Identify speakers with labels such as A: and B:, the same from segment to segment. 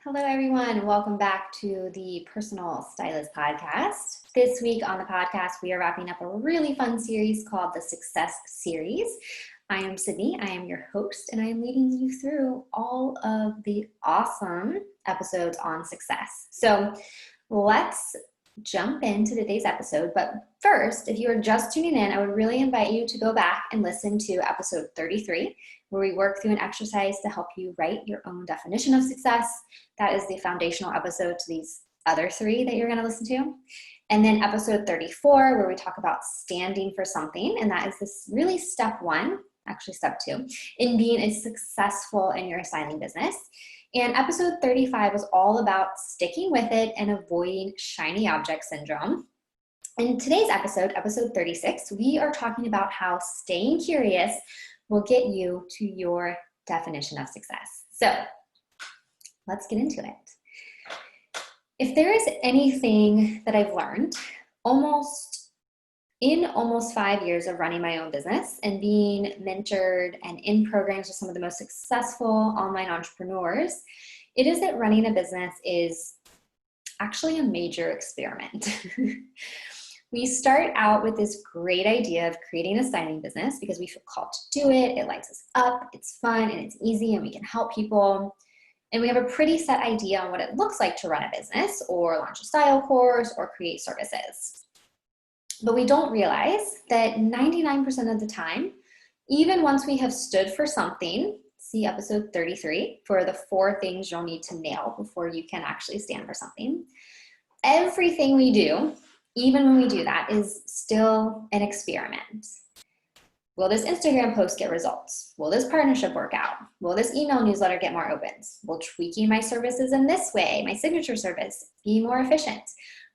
A: Hello, everyone. Welcome back to the Personal Stylist Podcast. This week on the podcast, we are wrapping up a really fun series called the Success Series. I am Sydney. I am your host, and I am leading you through all of the awesome episodes on success. So let's jump into today's episode. But first, if you are just tuning in, I would really invite you to go back and listen to episode 33, where we work through an exercise to help you write your own definition of success. That is the foundational episode to these other three that you're going to listen to. And then episode 34, where we talk about standing for something. And that is this really step one, actually step two, in being successful in your styling business. And episode 35 was all about sticking with it and avoiding shiny object syndrome. In today's episode, episode 36, we are talking about how staying curious will get you to your definition of success. So let's get into it. If there is anything that I've learned almost 5 years of running my own business and being mentored and in programs with some of the most successful online entrepreneurs, it is that running a business is actually a major experiment. We start out with this great idea of creating a styling business because we feel called to do it. It lights us up, it's fun, and it's easy, and we can help people. And we have a pretty set idea on what it looks like to run a business or launch a style course or create services. But we don't realize that 99% of the time, even once we have stood for something, see episode 33 for the 4 things you'll need to nail before you can actually stand for something. Everything we do, even when we do that, is still an experiment. Will this Instagram post get results? Will this partnership work out? Will this email newsletter get more opens? Will tweaking my services in this way, my signature service, be more efficient?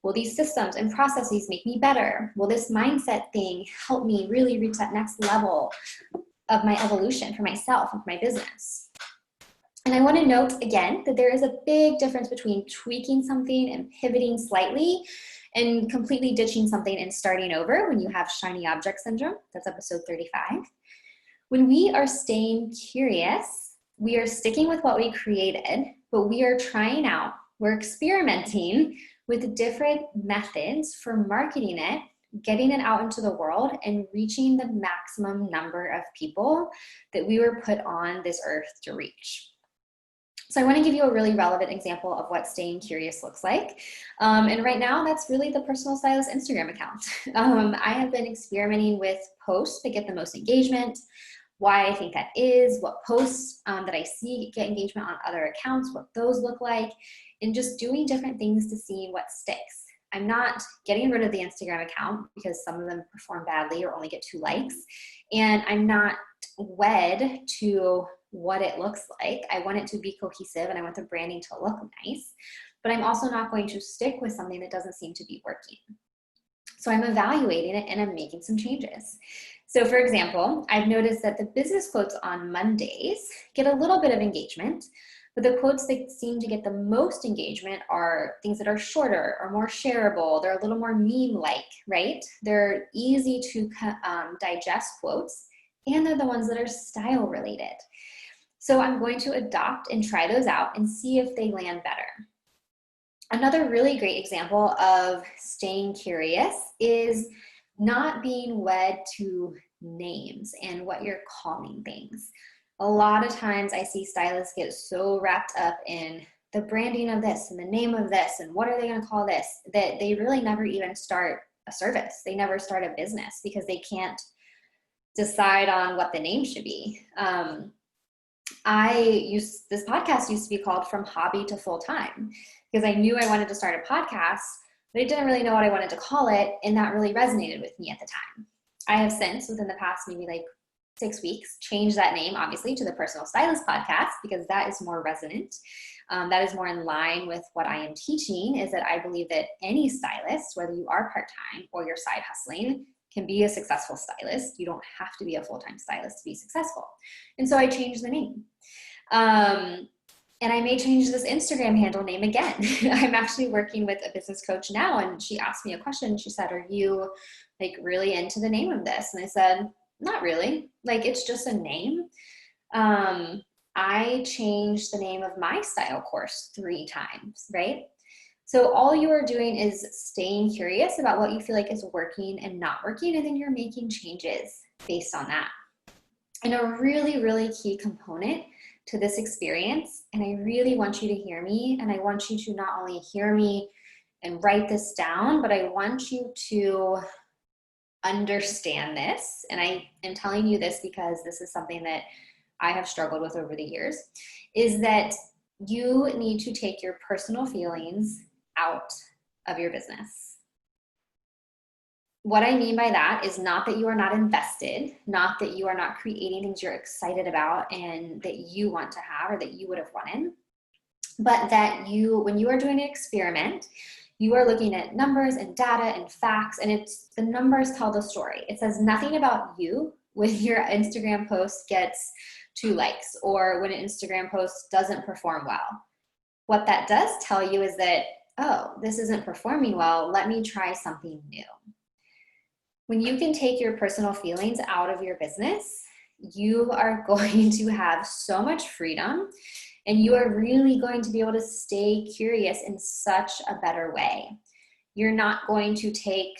A: Will these systems and processes make me better? Will this mindset thing help me really reach that next level of my evolution for myself and for my business? And I want to note again that there is a big difference between tweaking something and pivoting slightly and completely ditching something and starting over when you have shiny object syndrome. That's episode 35. When we are staying curious, we are sticking with what we created, but we are trying out, we're experimenting with different methods for marketing it, getting it out into the world, and reaching the maximum number of people that we were put on this earth to reach. So I want to give you a really relevant example of what staying curious looks like. And right now, that's really the Personal Stylist Instagram account. I have been experimenting with posts that get the most engagement, why I think that is, what posts that I see get engagement on other accounts, what those look like, and just doing different things to see what sticks. I'm not getting rid of the Instagram account because some of them perform badly or only get 2 likes. And I'm not wed to what it looks like. I want it to be cohesive and I want the branding to look nice, but I'm also not going to stick with something that doesn't seem to be working. So I'm evaluating it and I'm making some changes. So for example, I've noticed that the business quotes on Mondays get a little bit of engagement, but the quotes that seem to get the most engagement are things that are shorter or more shareable. They're a little more meme-like, right? They're easy to digest quotes, and they're the ones that are style related. So I'm going to adopt and try those out and see if they land better. Another really great example of staying curious is not being wed to names and what you're calling things. A lot of times I see stylists get so wrapped up in the branding of this and the name of this and what are they going to call this, that they really never even start a service. They never start a business because they can't decide on what the name should be. This podcast used to be called From Hobby to Full Time because I knew I wanted to start a podcast, but I didn't really know what I wanted to call it, and that really resonated with me at the time. I have since, within the past maybe 6 weeks, changed that name obviously to the Personal Stylist Podcast because that is more resonant. That is more in line with what I am teaching, is that I believe that any stylist, whether you are part-time or you're side hustling, can be a successful stylist. You don't have to be a full-time stylist to be successful. And so I changed the name. And I may change this Instagram handle name again. I'm actually working with a business coach now, and she asked me a question. She said, are you really into the name of this? And I said, not really. It's just a name. I changed the name of my style course 3 times, right? So all you are doing is staying curious about what you feel like is working and not working, and then you're making changes based on that. And a really, really key component to this experience, and I really want you to hear me, and I want you to not only hear me and write this down, but I want you to understand this. And I am telling you this because this is something that I have struggled with over the years, is that you need to take your personal feelings out of your business. What I mean by that is not that you are not invested, not that you are not creating things you're excited about and that you want to have or that you would have wanted, but that you, when you are doing an experiment, you are looking at numbers and data and facts, and it's the numbers tell the story. It says nothing about you when your Instagram post gets 2 likes or when an Instagram post doesn't perform well. What that does tell you is that, oh, this isn't performing well, let me try something new. When you can take your personal feelings out of your business, you are going to have so much freedom, and you are really going to be able to stay curious in such a better way. You're not going to take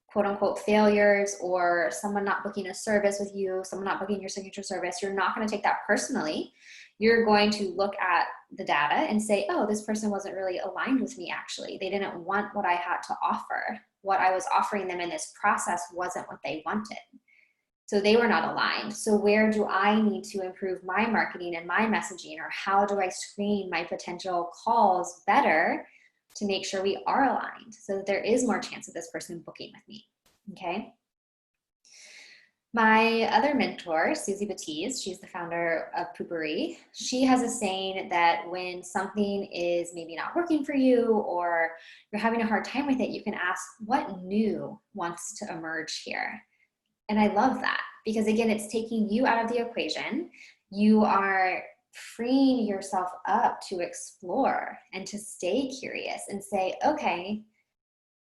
A: quote unquote failures or someone not booking a service with you, someone not booking your signature service. You're not going to take that personally. You're going to look at the data and say, oh, this person wasn't really aligned with me actually. They didn't want what I had to offer. What I was offering them in this process wasn't what they wanted. So they were not aligned. So where do I need to improve my marketing and my messaging, or how do I screen my potential calls better to make sure we are aligned so that there is more chance of this person booking with me, okay? My other mentor, Susie Batiz, she's the founder of Poopery. She has a saying that when something is maybe not working for you or you're having a hard time with it, you can ask, what new wants to emerge here? And I love that because, again, it's taking you out of the equation. You are freeing yourself up to explore and to stay curious and say, okay,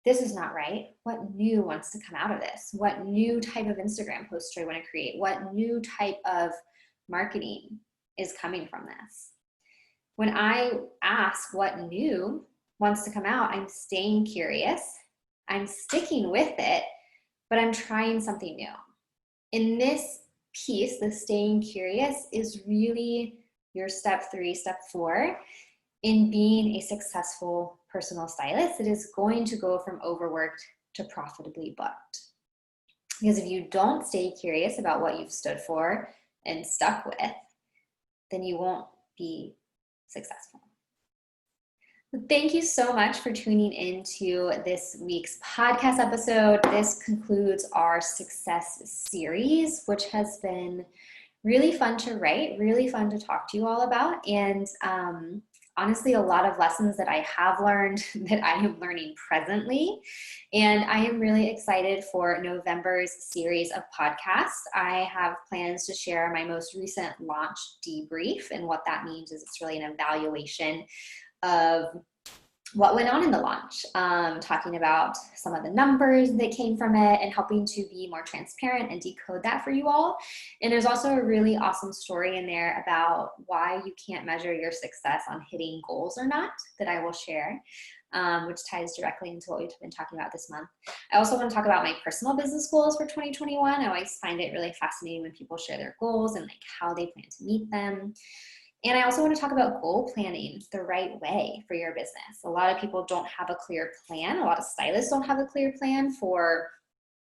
A: this is not right. What new wants to come out of this? What new type of Instagram post do I want to create? What new type of marketing is coming from this? When I ask what new wants to come out, I'm staying curious, I'm sticking with it, but I'm trying something new. In this piece, the staying curious is really your step 3, step 4 in being a successful personal stylist that is going to go from overworked to profitably booked. Because if you don't stay curious about what you've stood for and stuck with, then you won't be successful. Thank you so much for tuning into this week's podcast episode. This concludes our success series, which has been really fun to write, really fun to talk to you all about, and honestly, a lot of lessons that I have learned that I am learning presently. And I am really excited for November's series of podcasts. I have plans to share my most recent launch debrief, and what that means is it's really an evaluation of what went on in the launch, talking about some of the numbers that came from it and helping to be more transparent and decode that for you all. And there's also a really awesome story in there about why you can't measure your success on hitting goals or not that I will share, which ties directly into what we've been talking about this month. I also want to talk about my personal business goals for 2021. I always find it really fascinating when people share their goals and like how they plan to meet them. And I also want to talk about goal planning the right way for your business. A lot of people don't have a clear plan. A lot of stylists don't have a clear plan for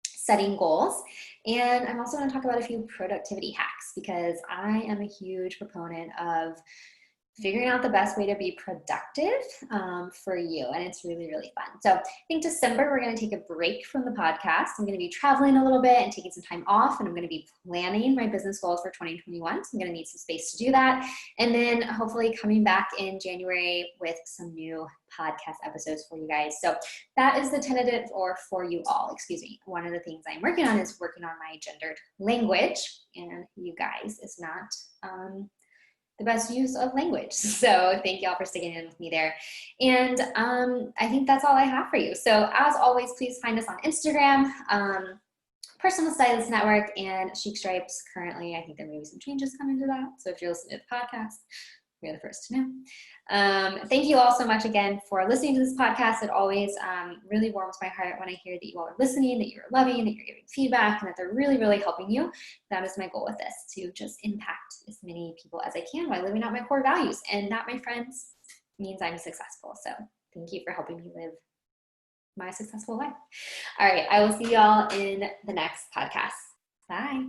A: setting goals. And I'm also going to talk about a few productivity hacks because I am a huge proponent of figuring out the best way to be productive for you. And it's really, really fun. So I think December, we're going to take a break from the podcast. I'm going to be traveling a little bit and taking some time off, and I'm going to be planning my business goals for 2021. So I'm going to need some space to do that. And then hopefully coming back in January with some new podcast episodes for you guys. So that is the tentative, or for you all, excuse me. One of the things I'm working on is working on my gendered language, and you guys is not the best use of language. So thank y'all for sticking in with me there. And I think that's all I have for you. So as always, please find us on Instagram. Personal Stylist Network and Chic Stripes. Currently, I think there may be some changes coming to that. So if you're listening to the podcast, you're the first to know. Thank you all so much again for listening to this podcast. It always really warms my heart when I hear that you all are listening, that you're loving, that you're giving feedback, and that they're really, really helping you. That is my goal with this, to just impact as many people as I can by living out my core values. And that, my friends, means I'm successful. So thank you for helping me live my successful life. All right, I will see y'all in the next podcast. Bye.